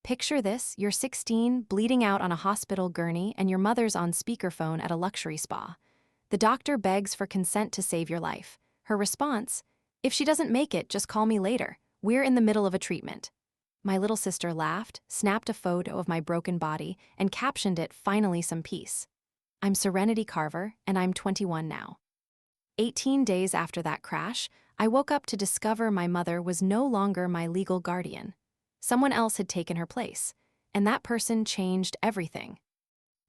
Picture this, you're 16, bleeding out on a hospital gurney, and your mother's on speakerphone at a luxury spa. The doctor begs for consent to save your life. Her response, "If she doesn't make it, just call me later. We're in the middle of a treatment." My little sister laughed, snapped a photo of my broken body, and captioned it, "Finally some peace." I'm Serenity Carver, and I'm 21 now. 18 days after that crash, I woke up to discover my mother was no longer my legal guardian. Someone else had taken her place, and that person changed everything.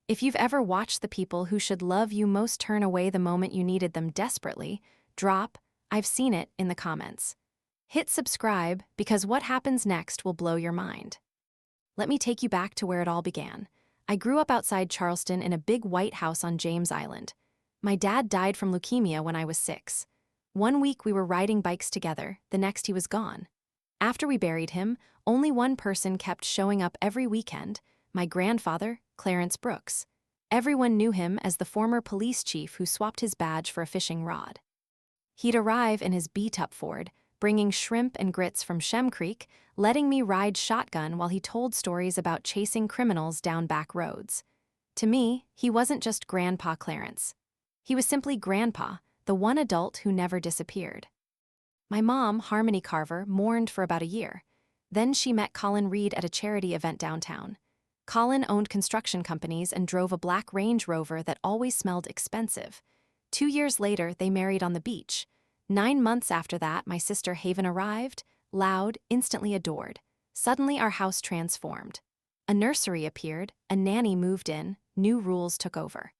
If you've ever watched the people who should love you most turn away the moment you needed them desperately, drop "I've seen it" in the comments. Hit subscribe, because what happens next will blow your mind. Let me take you back to where it all began. I grew up outside Charleston in a big white house on James Island. My dad died from leukemia when I was 6. One week we were riding bikes together, the next he was gone. After we buried him, only one person kept showing up every weekend: my grandfather, Clarence Brooks. Everyone knew him as the former police chief who swapped his badge for a fishing rod. He'd arrive in his beat-up Ford, bringing shrimp and grits from Shem Creek, letting me ride shotgun while he told stories about chasing criminals down back roads. To me, he wasn't just Grandpa Clarence. He was simply Grandpa, the one adult who never disappeared. My mom, Harmony Carver, mourned for about a year. Then she met Colin Reed at a charity event downtown. Colin owned construction companies and drove a black Range Rover that always smelled expensive. 2 years later, they married on the beach. 9 months after that, my sister Haven arrived, loud, instantly adored. Suddenly, our house transformed. A nursery appeared, a nanny moved in, new rules took over.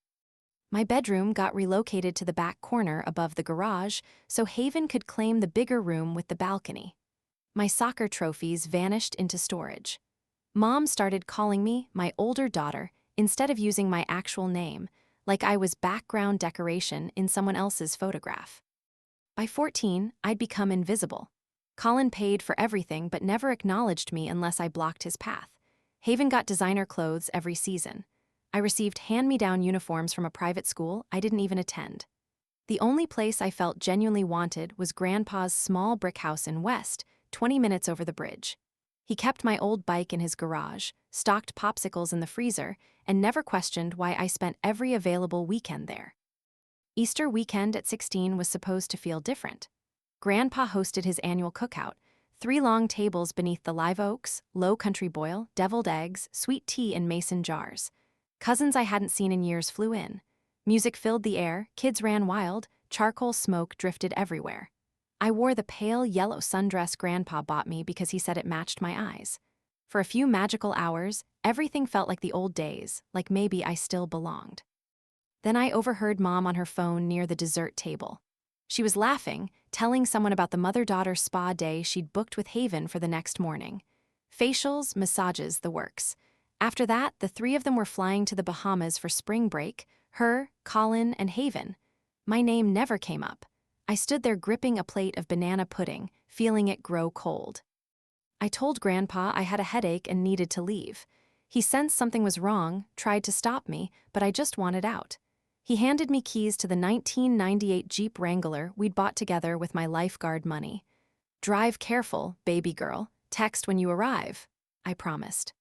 My bedroom got relocated to the back corner above the garage so Haven could claim the bigger room with the balcony. My soccer trophies vanished into storage. Mom started calling me my older daughter instead of using my actual name, like I was background decoration in someone else's photograph. By 14, I'd become invisible. Colin paid for everything but never acknowledged me unless I blocked his path. Haven got designer clothes every season. I received hand-me-down uniforms from a private school I didn't even attend. The only place I felt genuinely wanted was Grandpa's small brick house in West, 20 minutes over the bridge. He kept my old bike in his garage, stocked popsicles in the freezer, and never questioned why I spent every available weekend there. Easter weekend at 16 was supposed to feel different. Grandpa hosted his annual cookout, 3 long tables beneath the live oaks, low country boil, deviled eggs, sweet tea in mason jars. Cousins I hadn't seen in years flew in. Music filled the air, kids ran wild, charcoal smoke drifted everywhere. I wore the pale yellow sundress Grandpa bought me because he said it matched my eyes. For a few magical hours, everything felt like the old days, like maybe I still belonged. Then I overheard Mom on her phone near the dessert table. She was laughing, telling someone about the mother-daughter spa day she'd booked with Haven for the next morning. Facials, massages, the works. After that, the 3 of them were flying to the Bahamas for spring break, her, Colin, and Haven. My name never came up. I stood there gripping a plate of banana pudding, feeling it grow cold. I told Grandpa I had a headache and needed to leave. He sensed something was wrong, tried to stop me, but I just wanted out. He handed me keys to the 1998 Jeep Wrangler we'd bought together with my lifeguard money. "Drive careful, baby girl. Text when you arrive," I promised.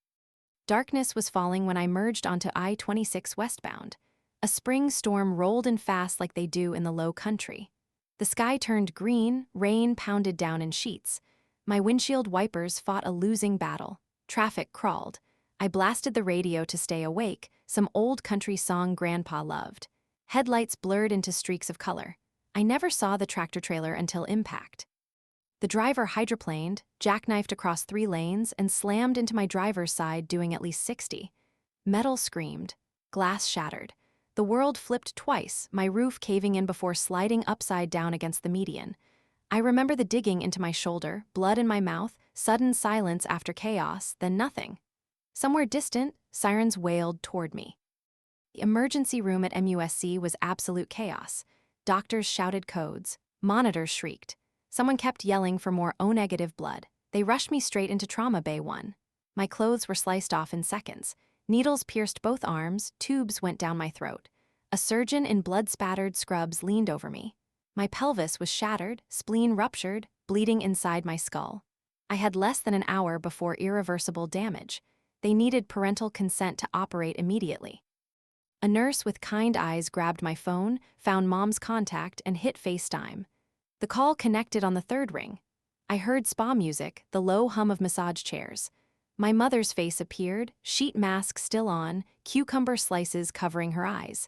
Darkness was falling when I merged onto I-26 westbound. A spring storm rolled in fast like they do in the low country. The sky turned green, rain pounded down in sheets. My windshield wipers fought a losing battle. Traffic crawled. I blasted the radio to stay awake, some old country song Grandpa loved. Headlights blurred into streaks of color. I never saw the tractor-trailer until impact. The driver hydroplaned, jackknifed across 3 lanes, and slammed into my driver's side doing at least 60. Metal screamed. Glass shattered. The world flipped twice, my roof caving in before sliding upside down against the median. I remember the digging into my shoulder, blood in my mouth, sudden silence after chaos, then nothing. Somewhere distant, sirens wailed toward me. The emergency room at MUSC was absolute chaos. Doctors shouted codes. Monitors shrieked. Someone kept yelling for more O-negative blood. They rushed me straight into Trauma Bay 1. My clothes were sliced off in seconds. Needles pierced both arms, tubes went down my throat. A surgeon in blood-spattered scrubs leaned over me. My pelvis was shattered, spleen ruptured, bleeding inside my skull. I had less than an hour before irreversible damage. They needed parental consent to operate immediately. A nurse with kind eyes grabbed my phone, found Mom's contact, and hit FaceTime. The call connected on the third ring. I heard spa music, the low hum of massage chairs. My mother's face appeared, sheet mask still on, cucumber slices covering her eyes.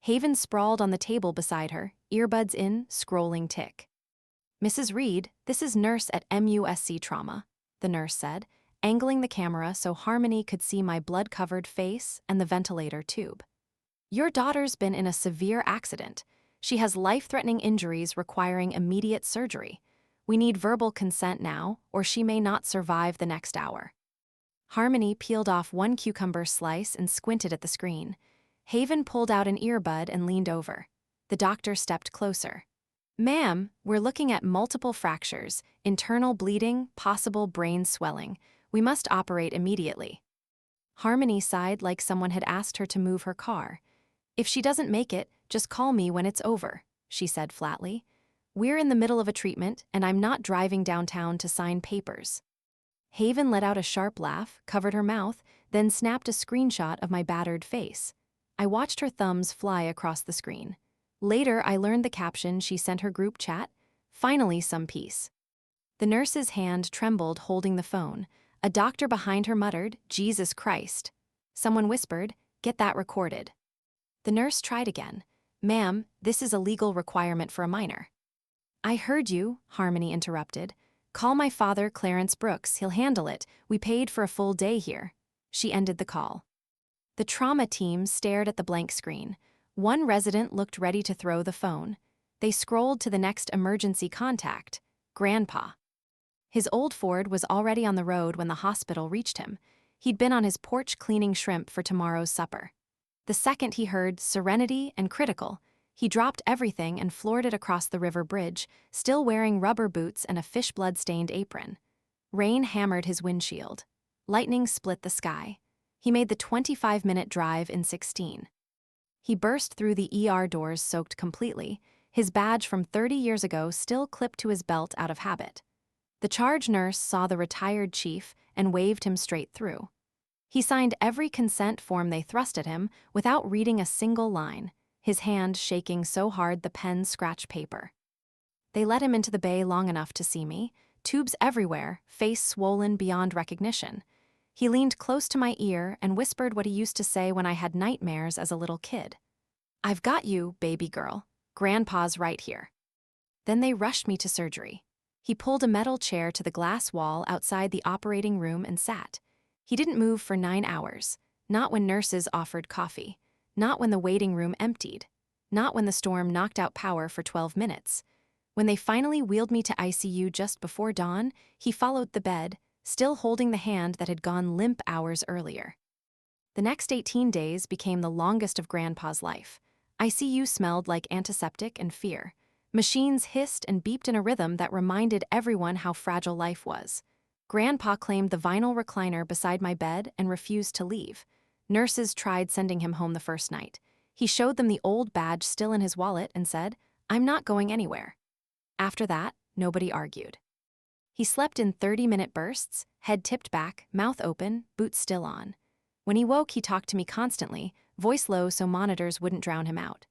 Haven sprawled on the table beside her, earbuds in, scrolling tick. "Mrs. Reed, this is nurse at MUSC Trauma," the nurse said, angling the camera so Harmony could see my blood-covered face and the ventilator tube. "Your daughter's been in a severe accident. She has life-threatening injuries requiring immediate surgery. We need verbal consent now, or she may not survive the next hour." Harmony peeled off one cucumber slice and squinted at the screen. Haven pulled out an earbud and leaned over. The doctor stepped closer. "Ma'am, we're looking at multiple fractures, internal bleeding, possible brain swelling. We must operate immediately." Harmony sighed like someone had asked her to move her car. "If she doesn't make it, just call me when it's over," she said flatly. "We're in the middle of a treatment, and I'm not driving downtown to sign papers." Haven let out a sharp laugh, covered her mouth, then snapped a screenshot of my battered face. I watched her thumbs fly across the screen. Later, I learned the caption she sent her group chat: "Finally some peace." The nurse's hand trembled holding the phone. A doctor behind her muttered, "Jesus Christ." Someone whispered, "Get that recorded." The nurse tried again. "Ma'am, this is a legal requirement for a minor." "I heard you," Harmony interrupted. "Call my father, Clarence Brooks, he'll handle it. We paid for a full day here." She ended the call. The trauma team stared at the blank screen. One resident looked ready to throw the phone. They scrolled to the next emergency contact, Grandpa. His old Ford was already on the road when the hospital reached him. He'd been on his porch cleaning shrimp for tomorrow's supper. The second he heard "serenity" and "critical," he dropped everything and floored it across the river bridge, still wearing rubber boots and a fish blood-stained apron. Rain hammered his windshield. Lightning split the sky. He made the 25-minute drive in 16. He burst through the ER doors soaked completely, his badge from 30 years ago still clipped to his belt out of habit. The charge nurse saw the retired chief and waved him straight through. He signed every consent form they thrust at him without reading a single line, his hand shaking so hard the pen scratched paper. They let him into the bay long enough to see me, tubes everywhere, face swollen beyond recognition. He leaned close to my ear and whispered what he used to say when I had nightmares as a little kid. "I've got you, baby girl. Grandpa's right here." Then they rushed me to surgery. He pulled a metal chair to the glass wall outside the operating room and sat. He didn't move for 9 hours, not when nurses offered coffee, not when the waiting room emptied, not when the storm knocked out power for 12 minutes. When they finally wheeled me to ICU just before dawn, he followed the bed, still holding the hand that had gone limp hours earlier. The next 18 days became the longest of Grandpa's life. ICU smelled like antiseptic and fear. Machines hissed and beeped in a rhythm that reminded everyone how fragile life was. Grandpa claimed the vinyl recliner beside my bed and refused to leave. Nurses tried sending him home the first night. He showed them the old badge still in his wallet and said, "I'm not going anywhere." After that, nobody argued. He slept in 30-minute bursts, head tipped back, mouth open, boots still on. When he woke, he talked to me constantly, voice low so monitors wouldn't drown him out.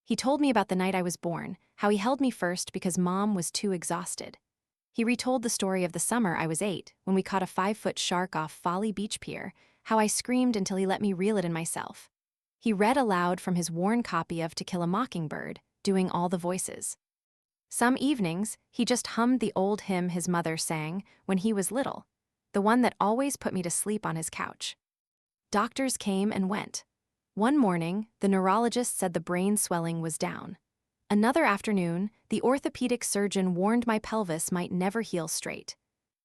He told me about the night I was born, how he held me first because Mom was too exhausted. He retold the story of the summer I was 8, when we caught a 5-foot shark off Folly Beach Pier, how I screamed until he let me reel it in myself. He read aloud from his worn copy of To Kill a Mockingbird, doing all the voices. Some evenings, he just hummed the old hymn his mother sang when he was little, the one that always put me to sleep on his couch. Doctors came and went. One morning, the neurologist said the brain swelling was down. Another afternoon, the orthopedic surgeon warned my pelvis might never heal straight.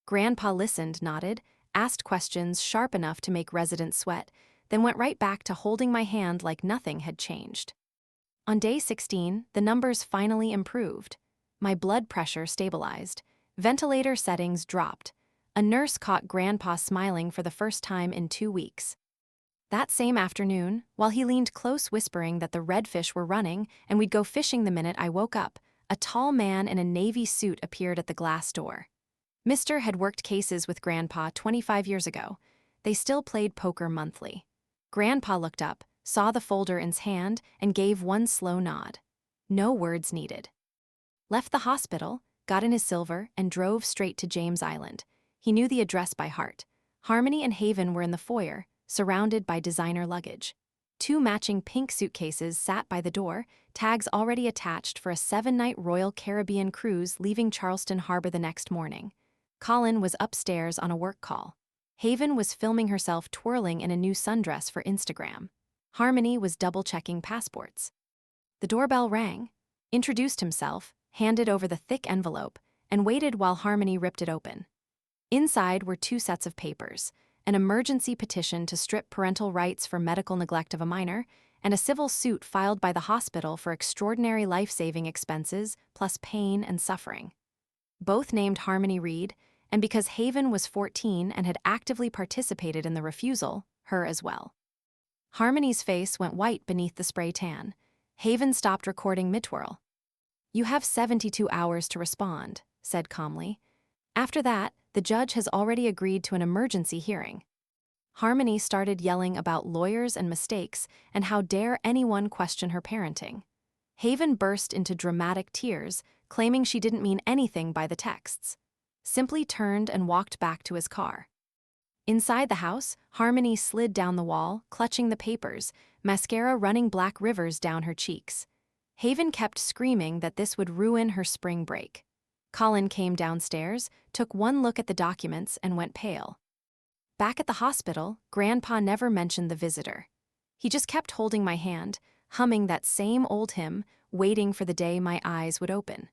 Grandpa listened, nodded, asked questions sharp enough to make residents sweat, then went right back to holding my hand like nothing had changed. On day 16, the numbers finally improved. My blood pressure stabilized. Ventilator settings dropped. A nurse caught Grandpa smiling for the first time in 2 weeks. That same afternoon, while he leaned close whispering that the redfish were running and we'd go fishing the minute I woke up, a tall man in a navy suit appeared at the glass door. Mr. had worked cases with Grandpa 25 years ago. They still played poker monthly. Grandpa looked up, saw the folder in his hand, and gave one slow nod. No words needed. Left the hospital, got in his silver, and drove straight to James Island. He knew the address by heart. Harmony and Haven were in the foyer, surrounded by designer luggage. 2 matching pink suitcases sat by the door, tags already attached for a 7-night Royal Caribbean cruise leaving Charleston Harbor the next morning. Colin was upstairs on a work call. Haven was filming herself twirling in a new sundress for Instagram. Harmony was double-checking passports. The doorbell rang. Introduced himself, handed over the thick envelope, and waited while Harmony ripped it open. Inside were 2 sets of papers: an emergency petition to strip parental rights for medical neglect of a minor, and a civil suit filed by the hospital for extraordinary life-saving expenses plus pain and suffering. Both named Harmony Reed, and because Haven was 14 and had actively participated in the refusal, her as well. Harmony's face went white beneath the spray tan. Haven stopped recording mid-twirl. "You have 72 hours to respond," said calmly. "After that, the judge has already agreed to an emergency hearing." Harmony started yelling about lawyers and mistakes and how dare anyone question her parenting. Haven burst into dramatic tears, claiming she didn't mean anything by the texts. Simply turned and walked back to his car. Inside the house, Harmony slid down the wall, clutching the papers, mascara running black rivers down her cheeks. Haven kept screaming that this would ruin her spring break. Colin came downstairs, took one look at the documents, and went pale. Back at the hospital, Grandpa never mentioned the visitor. He just kept holding my hand, humming that same old hymn, waiting for the day my eyes would open.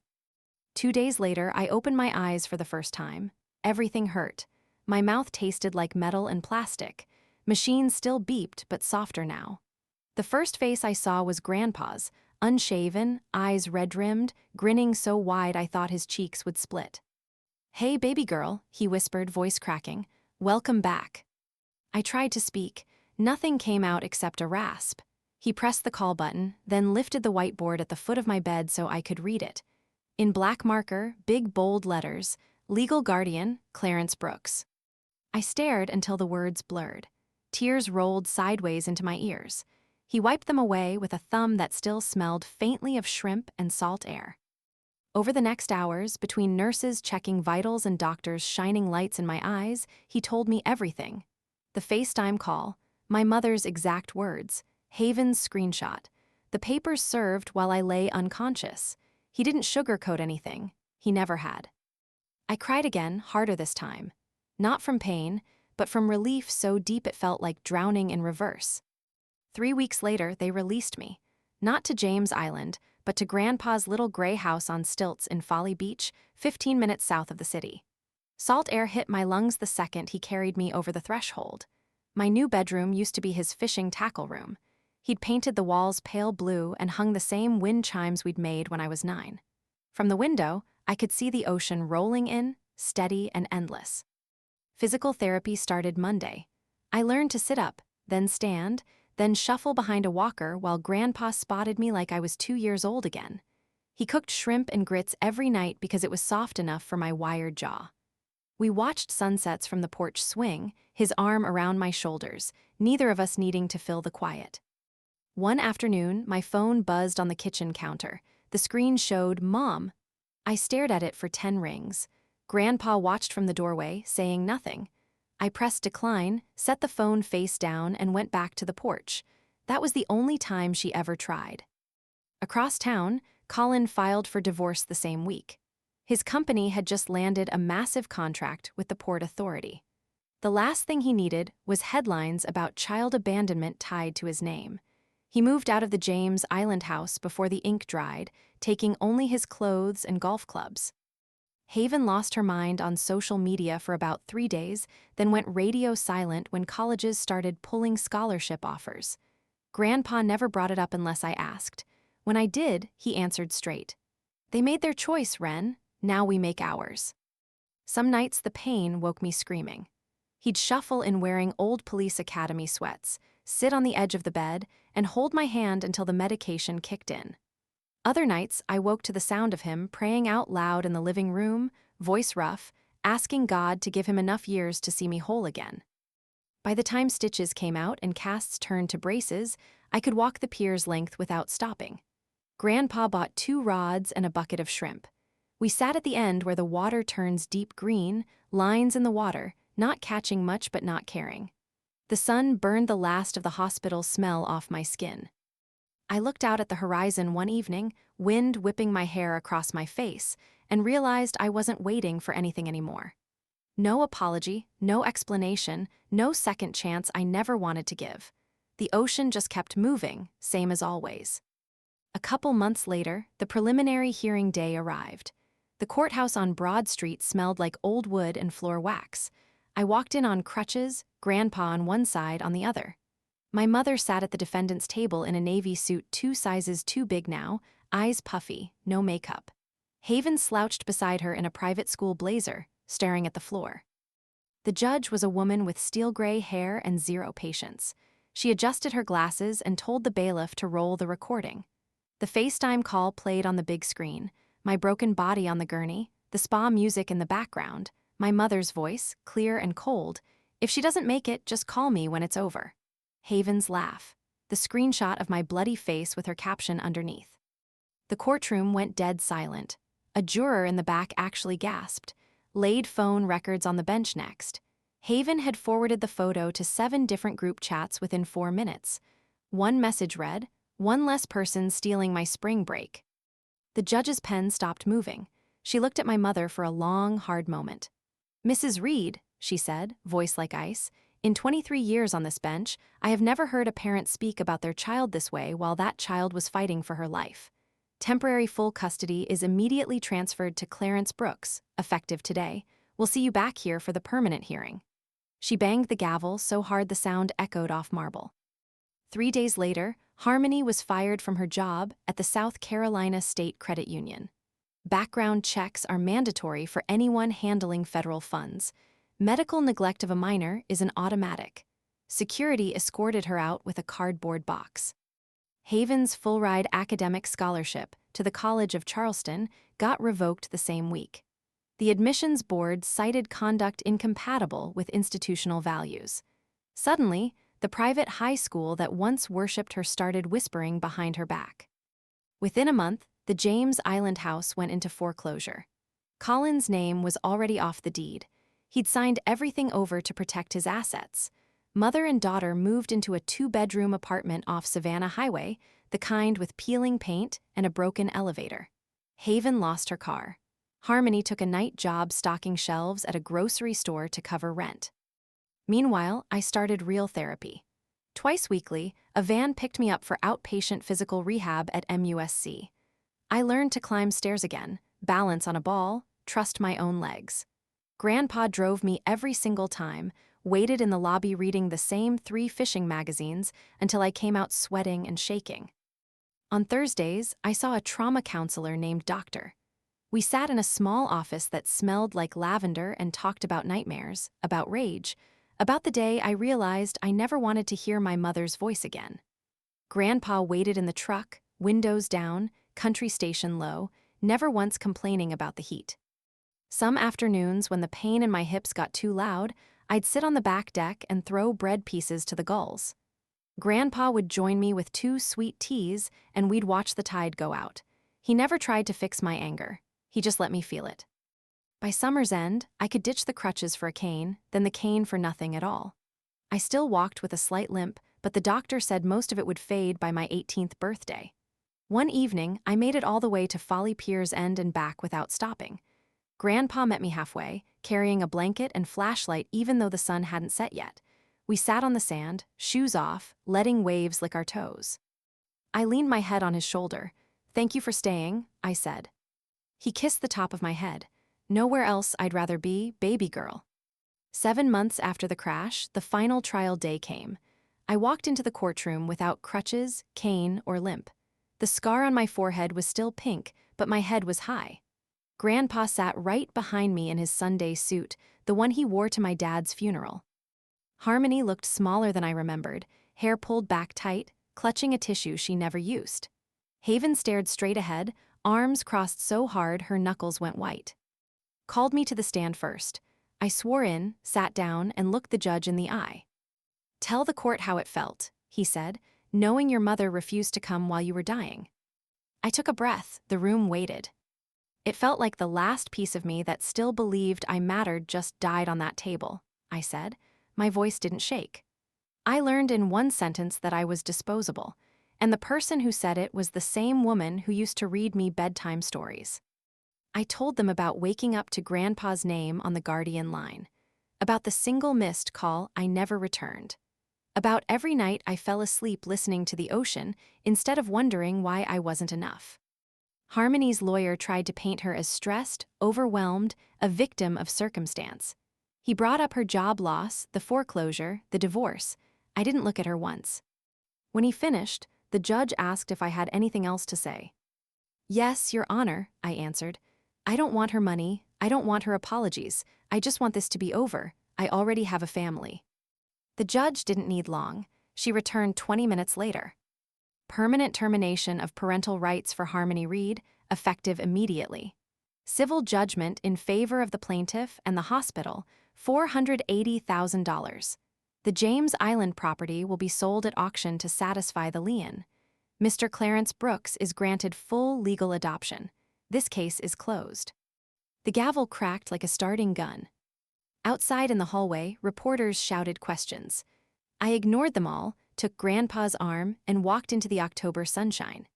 2 days later, I opened my eyes for the first time. Everything hurt. My mouth tasted like metal and plastic. Machines still beeped, but softer now. The first face I saw was Grandpa's, unshaven, eyes red-rimmed, grinning so wide I thought his cheeks would split. "Hey, baby girl," he whispered, voice cracking. "Welcome back." I tried to speak. Nothing came out except a rasp. He pressed the call button, then lifted the whiteboard at the foot of my bed so I could read it. In black marker, big bold letters, "Legal Guardian, Clarence Brooks." I stared until the words blurred. Tears rolled sideways into my ears. He wiped them away with a thumb that still smelled faintly of shrimp and salt air. Over the next hours, between nurses checking vitals and doctors shining lights in my eyes, he told me everything. The FaceTime call, my mother's exact words, Haven's screenshot. The papers served while I lay unconscious. He didn't sugarcoat anything. He never had. I cried again, harder this time. Not from pain, but from relief so deep it felt like drowning in reverse. 3 weeks later, they released me. Not to James Island, but to Grandpa's little gray house on stilts in Folly Beach, 15 minutes south of the city. Salt air hit my lungs the second he carried me over the threshold. My new bedroom used to be his fishing tackle room. He'd painted the walls pale blue and hung the same wind chimes we'd made when I was 9. From the window, I could see the ocean rolling in, steady and endless. Physical therapy started Monday. I learned to sit up, then stand, then shuffle behind a walker while Grandpa spotted me like I was 2 years old again. He cooked shrimp and grits every night because it was soft enough for my wired jaw. We watched sunsets from the porch swing, his arm around my shoulders, neither of us needing to fill the quiet. One afternoon, my phone buzzed on the kitchen counter. The screen showed Mom. I stared at it for 10 rings. Grandpa watched from the doorway, saying nothing. I pressed decline, set the phone face down, and went back to the porch. That was the only time she ever tried. Across town, Colin filed for divorce the same week. His company had just landed a massive contract with the Port Authority. The last thing he needed was headlines about child abandonment tied to his name. He moved out of the James Island house before the ink dried, taking only his clothes and golf clubs. Haven lost her mind on social media for about 3 days, then went radio silent when colleges started pulling scholarship offers. Grandpa never brought it up unless I asked. When I did, he answered straight. "They made their choice, Ren. Now we make ours." Some nights the pain woke me screaming. He'd shuffle in wearing old police academy sweats, sit on the edge of the bed, and hold my hand until the medication kicked in. Other nights, I woke to the sound of him praying out loud in the living room, voice rough, asking God to give him enough years to see me whole again. By the time stitches came out and casts turned to braces, I could walk the pier's length without stopping. Grandpa bought 2 rods and a bucket of shrimp. We sat at the end where the water turns deep green, lines in the water, not catching much but not caring. The sun burned the last of the hospital smell off my skin. I looked out at the horizon one evening, wind whipping my hair across my face, and realized I wasn't waiting for anything anymore. No apology, no explanation, no second chance I never wanted to give. The ocean just kept moving, same as always. A couple months later, the preliminary hearing day arrived. The courthouse on Broad Street smelled like old wood and floor wax. I walked in on crutches, Grandpa on one side on the other. My mother sat at the defendant's table in a navy suit 2 sizes too big now, eyes puffy, no makeup. Haven slouched beside her in a private school blazer, staring at the floor. The judge was a woman with steel gray hair and 0 patience. She adjusted her glasses and told the bailiff to roll the recording. The FaceTime call played on the big screen, my broken body on the gurney, the spa music in the background, my mother's voice, clear and cold. "If she doesn't make it, just call me when it's over." Haven's laugh, the screenshot of my bloody face with her caption underneath. The courtroom went dead silent. A juror in the back actually gasped, laid phone records on the bench next. Haven had forwarded the photo to 7 different group chats within 4 minutes. One message read, "One less person stealing my spring break." The judge's pen stopped moving. She looked at my mother for a long, hard moment. "Mrs. Reed," she said, voice like ice, "in 23 years on this bench, I have never heard a parent speak about their child this way while that child was fighting for her life. Temporary full custody is immediately transferred to Clarence Brooks, effective today. We'll see you back here for the permanent hearing." She banged the gavel so hard the sound echoed off marble. 3 days later, Harmony was fired from her job at the South Carolina State Credit Union. Background checks are mandatory for anyone handling federal funds. Medical neglect of a minor is an automatic. Security escorted her out with a cardboard box. Haven's full-ride academic scholarship to the College of Charleston got revoked the same week. The admissions board cited conduct incompatible with institutional values. Suddenly, the private high school that once worshipped her started whispering behind her back. Within a month, the James Island house went into foreclosure. Colin's name was already off the deed. He'd signed everything over to protect his assets. Mother and daughter moved into a 2-bedroom apartment off Savannah Highway, the kind with peeling paint and a broken elevator. Haven lost her car. Harmony took a night job stocking shelves at a grocery store to cover rent. Meanwhile, I started real therapy. Twice weekly, a van picked me up for outpatient physical rehab at MUSC. I learned to climb stairs again, balance on a ball, trust my own legs. Grandpa drove me every single time, waited in the lobby reading the same 3 fishing magazines until I came out sweating and shaking. On Thursdays, I saw a trauma counselor named Doctor. We sat in a small office that smelled like lavender and talked about nightmares, about rage, about the day I realized I never wanted to hear my mother's voice again. Grandpa waited in the truck, windows down, country station low, never once complaining about the heat. Some afternoons when the pain in my hips got too loud, I'd sit on the back deck and throw bread pieces to the gulls. Grandpa would join me with 2 sweet teas and we'd watch the tide go out. He never tried to fix my anger. He just let me feel it. By summer's end, I could ditch the crutches for a cane, then the cane for nothing at all. I still walked with a slight limp, but the doctor said most of it would fade by my 18th birthday. One evening, I made it all the way to Folly Pier's End and back without stopping. Grandpa met me halfway, carrying a blanket and flashlight even though the sun hadn't set yet. We sat on the sand, shoes off, letting waves lick our toes. I leaned my head on his shoulder. "Thank you for staying," I said. He kissed the top of my head. "Nowhere else I'd rather be, baby girl." 7 months after the crash, the final trial day came. I walked into the courtroom without crutches, cane, or limp. The scar on my forehead was still pink, but my head was high. Grandpa sat right behind me in his Sunday suit, the one he wore to my dad's funeral. Harmony looked smaller than I remembered, hair pulled back tight, clutching a tissue she never used. Haven stared straight ahead, arms crossed so hard her knuckles went white. called me to the stand first. I swore in, sat down, and looked the judge in the eye. "Tell the court how it felt," he said, "knowing your mother refused to come while you were dying." I took a breath. The room waited. "It felt like the last piece of me that still believed I mattered just died on that table," I said. My voice didn't shake. I learned in one sentence that I was disposable, and the person who said it was the same woman who used to read me bedtime stories. I told them about waking up to Grandpa's name on the Guardian line, about the single missed call I never returned, about every night I fell asleep listening to the ocean instead of wondering why I wasn't enough. Harmony's lawyer tried to paint her as stressed, overwhelmed, a victim of circumstance. He brought up her job loss, the foreclosure, the divorce. I didn't look at her once. When he finished, the judge asked if I had anything else to say. "Yes, Your Honor," I answered. "I don't want her money. I don't want her apologies. I just want this to be over. I already have a family." The judge didn't need long. She returned 20 minutes later. Permanent termination of parental rights for Harmony Reed, effective immediately. Civil judgment in favor of the plaintiff and the hospital, $480,000. The James Island property will be sold at auction to satisfy the lien. Mr. Clarence Brooks is granted full legal adoption. This case is closed. The gavel cracked like a starting gun. Outside in the hallway, reporters shouted questions. I ignored them all, took Grandpa's arm, and walked into the October sunshine.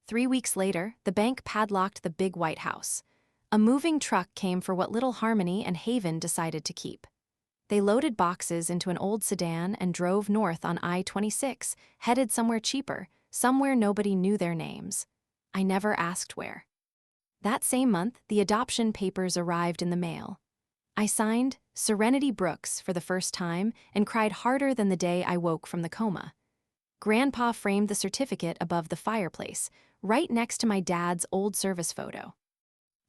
3 weeks later, the bank padlocked the big white house. A moving truck came for what little Harmony and Haven decided to keep. They loaded boxes into an old sedan and drove north on I-26, headed somewhere cheaper, somewhere nobody knew their names. I never asked where. That same month, the adoption papers arrived in the mail. I signed Serenity Brooks for the first time and cried harder than the day I woke from the coma. Grandpa framed the certificate above the fireplace, right next to my dad's old service photo.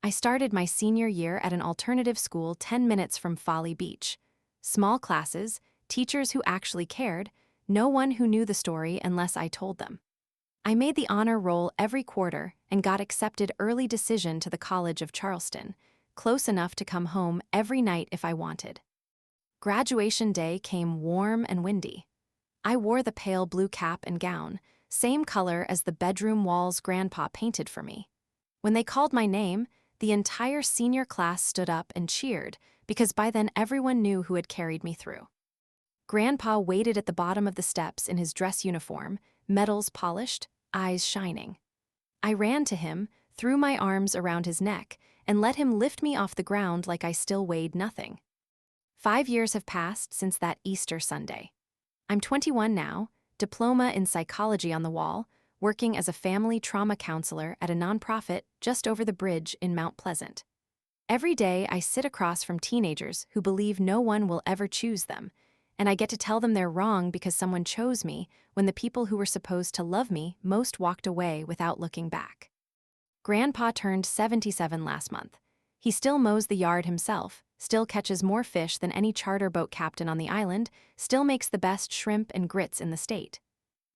I started my senior year at an alternative school 10 minutes from Folly Beach. Small classes, teachers who actually cared, no one who knew the story unless I told them. I made the honor roll every quarter and got accepted early decision to the College of Charleston, close enough to come home every night if I wanted. Graduation day came warm and windy. I wore the pale blue cap and gown, same color as the bedroom walls Grandpa painted for me. When they called my name, the entire senior class stood up and cheered, because by then everyone knew who had carried me through. Grandpa waited at the bottom of the steps in his dress uniform, medals polished, eyes shining. I ran to him, threw my arms around his neck, and let him lift me off the ground like I still weighed nothing. 5 years have passed since that Easter Sunday. I'm 21 now, diploma in psychology on the wall, working as a family trauma counselor at a nonprofit just over the bridge in Mount Pleasant. Every day I sit across from teenagers who believe no one will ever choose them, and I get to tell them they're wrong because someone chose me when the people who were supposed to love me most walked away without looking back. Grandpa turned 77 last month. He still mows the yard himself, still catches more fish than any charter boat captain on the island, still makes the best shrimp and grits in the state.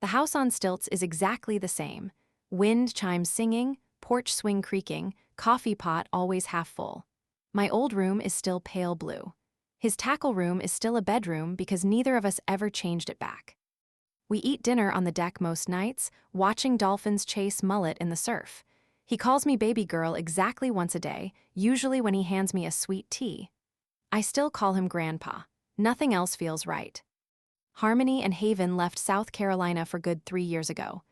The house on stilts is exactly the same. Wind chimes singing, porch swing creaking, coffee pot always half full. My old room is still pale blue. His tackle room is still a bedroom because neither of us ever changed it back. We eat dinner on the deck most nights, watching dolphins chase mullet in the surf. He calls me baby girl exactly once a day, usually when he hands me a sweet tea. I still call him Grandpa. Nothing else feels right. Harmony and Haven left South Carolina for good 3 years ago.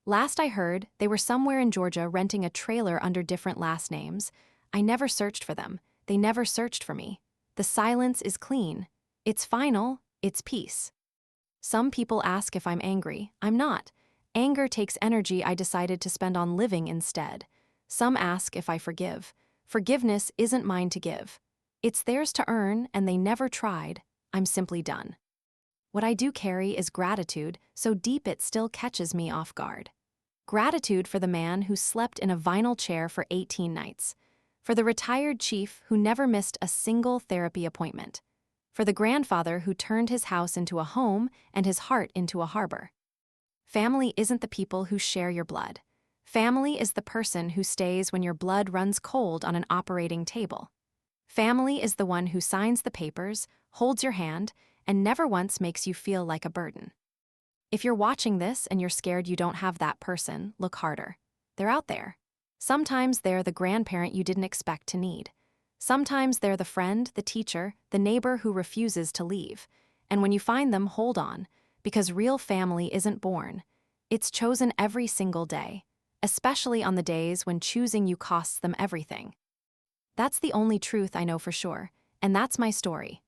Last I heard, they were somewhere in Georgia renting a trailer under different last names. I never searched for them. They never searched for me. The silence is clean. It's final. It's peace. Some people ask if I'm angry. I'm not. Anger takes energy I decided to spend on living instead. Some ask if I forgive. Forgiveness isn't mine to give. It's theirs to earn, and they never tried. I'm simply done. What I do carry is gratitude, so deep it still catches me off guard. Gratitude for the man who slept in a vinyl chair for 18 nights. For the retired chief who never missed a single therapy appointment. For the grandfather who turned his house into a home and his heart into a harbor. Family isn't the people who share your blood. Family is the person who stays when your blood runs cold on an operating table. Family is the one who signs the papers, holds your hand, and never once makes you feel like a burden. If you're watching this and you're scared you don't have that person, look harder. They're out there. Sometimes they're the grandparent you didn't expect to need. Sometimes they're the friend, the teacher, the neighbor who refuses to leave. And when you find them, hold on, because real family isn't born. It's chosen every single day, especially on the days when choosing you costs them everything. That's the only truth I know for sure, and that's my story.